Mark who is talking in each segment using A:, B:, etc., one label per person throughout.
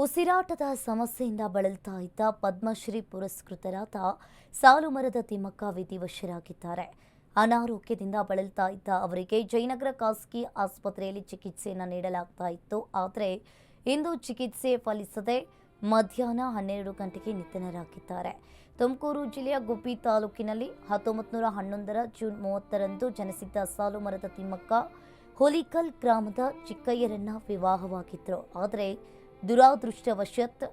A: ಉಸಿರಾಟದ ಸಮಸ್ಯೆಯಿಂದ ಬಳಲ್ತಾ ಇದ್ದ ಪದ್ಮಶ್ರೀ ಪುರಸ್ಕೃತರಾದ ಸಾಲುಮರದ ತಿಮ್ಮಕ್ಕ ವಿಧಿವಶರಾಗಿದ್ದಾರೆ. ಅನಾರೋಗ್ಯದಿಂದ ಬಳಲ್ತಾ ಇದ್ದ ಅವರಿಗೆ ಜಯನಗರ ಖಾಸಗಿ ಆಸ್ಪತ್ರೆಯಲ್ಲಿ ಚಿಕಿತ್ಸೆಯನ್ನು ನೀಡಲಾಗ್ತಾ ಇತ್ತು. ಆದರೆ ಇಂದು ಚಿಕಿತ್ಸೆ ಫಲಿಸದೆ ಮಧ್ಯಾಹ್ನ 12 ಗಂಟೆಗೆ ನಿಧನರಾಗಿದ್ದಾರೆ. ತುಮಕೂರು ಜಿಲ್ಲೆಯ ಗುಬ್ಬಿ ತಾಲೂಕಿನಲ್ಲಿ 1911 ಜೂನ್ 30ರಂದು ಜನಿಸಿದ್ದ ಸಾಲುಮರದ ತಿಮ್ಮಕ್ಕ ಹುಲಿಕಲ್ ಗ್ರಾಮದ ಚಿಕ್ಕಯ್ಯರನ್ನ ವಿವಾಹವಾಗಿದ್ದರು. ಆದರೆ ದುರಾದೃಷ್ಟವಶಾತ್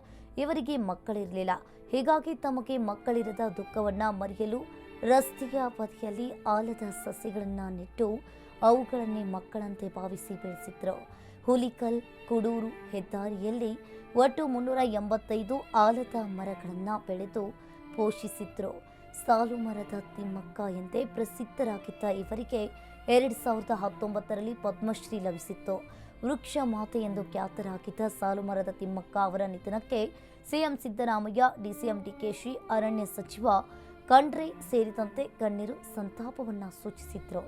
A: ಇವರಿಗೆ ಮಕ್ಕಳಿರಲಿಲ್ಲ. ಹೀಗಾಗಿ ತಮಗೆ ಮಕ್ಕಳಿರದ ದುಃಖವನ್ನು ಮರೆಯಲು ರಸ್ತೆಯ ಬದಿಯಲ್ಲಿ ಆಲದ ಸಸ್ಯಗಳನ್ನು ನೆಟ್ಟು ಅವುಗಳನ್ನೇ ಮಕ್ಕಳಂತೆ ಭಾವಿಸಿ ಬೆಳೆಸಿದ್ರು. ಹುಲಿಕಲ್ ಕುಡೂರು ಹೆದ್ದಾರಿಯಲ್ಲಿ ಒಟ್ಟು 385 ಆಲದ ಮರಗಳನ್ನು ಬೆಳೆದು ಪೋಷಿಸಿದ್ರು. ಸಾಲುಮರದ ತಿಮ್ಮಕ್ಕ ಎಂದೇ ಪ್ರಸಿದ್ಧರಾಗಿದ್ದ ಇವರಿಗೆ 2019ರಲ್ಲಿ ಪದ್ಮಶ್ರೀ ಲಭಿಸಿತ್ತು. ವೃಕ್ಷ ಮಾತೆ ಎಂದು ಖ್ಯಾತರಾಗಿದ್ದ ಸಾಲುಮರದ ತಿಮ್ಮಕ್ಕ ಅವರ ನಿಧನಕ್ಕೆ ಸಿಎಂ ಸಿದ್ದರಾಮಯ್ಯ, ಡಿಸಿಎಂ ಡಿಕೆಶಿ, ಅರಣ್ಯ ಸಚಿವ ಖಂಡ್ರೆ ಸೇರಿದಂತೆ ಗಣ್ಯರು ಸಂತಾಪವನ್ನು ಸೂಚಿಸಿದರು.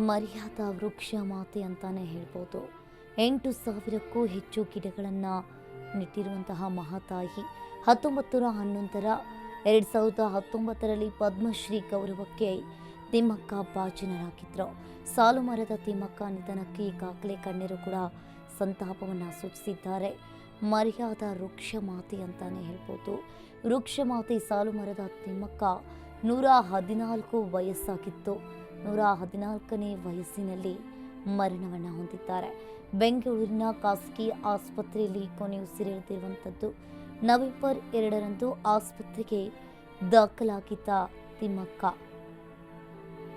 A: ಮರ್ಯಾದ ವೃಕ್ಷ ಮಾತೆ ಅಂತಾನೆ ಹೇಳ್ಬೋದು. 8,000ಕ್ಕೂ ಹೆಚ್ಚು ಗಿಡಗಳನ್ನು ನೆಟ್ಟಿರುವಂತಹ ಮಹಾತಾಯಿ 1911 2019ರಲ್ಲಿ ಪದ್ಮಶ್ರೀ ಗೌರವಕ್ಕೆ ತಿಮ್ಮಕ್ಕ ಭಾಜನರಾಗಿದ್ದರು. ಸಾಲುಮರದ ತಿಮ್ಮಕ್ಕ ನಿಧನಕ್ಕೆ ಈಗಾಗಲೇ ಗಣ್ಯರು ಕೂಡ ಸಂತಾಪವನ್ನು ಸೂಚಿಸಿದ್ದಾರೆ. ಮರ್ಯಾದ ವೃಕ್ಷ ಮಾತೆ ಅಂತಾನೆ ಹೇಳ್ಬೋದು. ವೃಕ್ಷ ಮಾತೆ ಸಾಲುಮರದ ತಿಮ್ಮಕ್ಕ 114 ವಯಸ್ಸಾಗಿತ್ತು. 114ನೇ ವಯಸ್ಸಿನಲ್ಲಿ ಮರಣವನ್ನು ಹೊಂದಿದ್ದಾರೆ. ಬೆಂಗಳೂರಿನ ಖಾಸಗಿ ಆಸ್ಪತ್ರೆಯಲ್ಲಿ ಕೊನೆಯುಸಿರೆಳೆದಿರುವಂಥದ್ದು. ನವೆಂಬರ್ 2ರಂದು ಆಸ್ಪತ್ರೆಗೆ ದಾಖಲಾಗಿದ್ದ ತಿಮ್ಮಕ್ಕ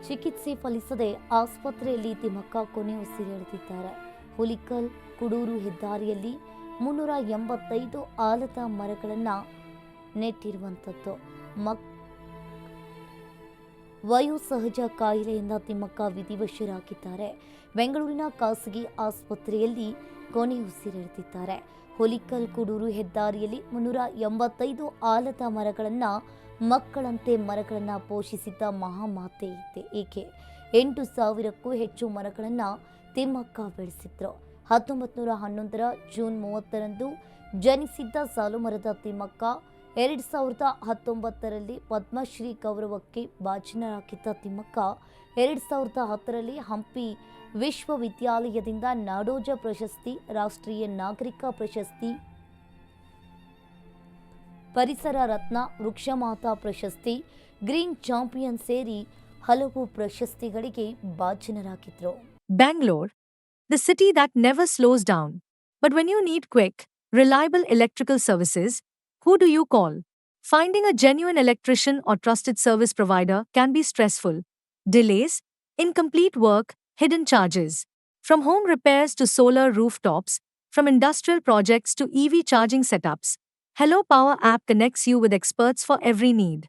A: ಚಿಕಿತ್ಸೆ ಫಲಿಸದೆ ಆಸ್ಪತ್ರೆಯಲ್ಲಿ ತಿಮ್ಮಕ್ಕ ಕೊನೆಯುಸಿರೆಳೆದಿದ್ದಾರೆ. ಹುಲಿಕಲ್ ಕುಡೂರು ಹೆದ್ದಾರಿಯಲ್ಲಿ 385 ಆಲದ ಮರಗಳನ್ನು ನೆಟ್ಟಿರುವಂಥದ್ದು. ವಯೋಸಹಜ ಕಾಯಿಲೆಯಿಂದ ತಿಮ್ಮಕ್ಕ ವಿಧಿವಶರಾಗಿದ್ದಾರೆ. ಬೆಂಗಳೂರಿನ ಖಾಸಗಿ ಆಸ್ಪತ್ರೆಯಲ್ಲಿ ಕೊನೆಯುಸಿರೆಳೆದಿದ್ದಾರೆ. ಹುಲಿಕಲ್ ಕುಡೂರು ಹೆದ್ದಾರಿಯಲ್ಲಿ 385 ಆಲದ ಮರಗಳನ್ನು ಮಕ್ಕಳಂತೆ ಮರಗಳನ್ನು ಪೋಷಿಸಿದ್ದ ಮಹಾಮಾತೆ ಈಕೆ. 8,000ಕ್ಕೂ ಹೆಚ್ಚು ಮರಗಳನ್ನು ತಿಮ್ಮಕ್ಕ ಬೆಳೆಸಿದ್ರು. 1911 ಜೂನ್ 30ರಂದು ಜನಿಸಿದ್ದ ಸಾಲುಮರದ ತಿಮ್ಮಕ್ಕ 2019ರಲ್ಲಿ ಪದ್ಮಶ್ರೀ ಗೌರವಕ್ಕೆ ಭಾಜನರಾಗಿದ್ದ ತಿಮ್ಮಕ್ಕ 2010ರಲ್ಲಿ ಹಂಪಿ ವಿಶ್ವವಿದ್ಯಾಲಯದಿಂದ ನಾಡೋಜ ಪ್ರಶಸ್ತಿ, ರಾಷ್ಟ್ರೀಯ ನಾಗರಿಕ ಪ್ರಶಸ್ತಿ, ಪರಿಸರ ರತ್ನ, ವೃಕ್ಷಮಾತಾ ಪ್ರಶಸ್ತಿ, ಗ್ರೀನ್ ಚಾಂಪಿಯನ್ ಸೇರಿ ಹಲವು ಪ್ರಶಸ್ತಿಗಳಿಗೆ ಭಾಜನರಾಗಿದ್ದರು.
B: Bangalore, the city that never slows down. But when you need quick, reliable electrical services, who do you call? Finding a genuine electrician or trusted service provider can be stressful. Delays, incomplete work, hidden charges. From home repairs to solar rooftops, from industrial projects to EV charging setups, Hello Power app connects you with experts for every need.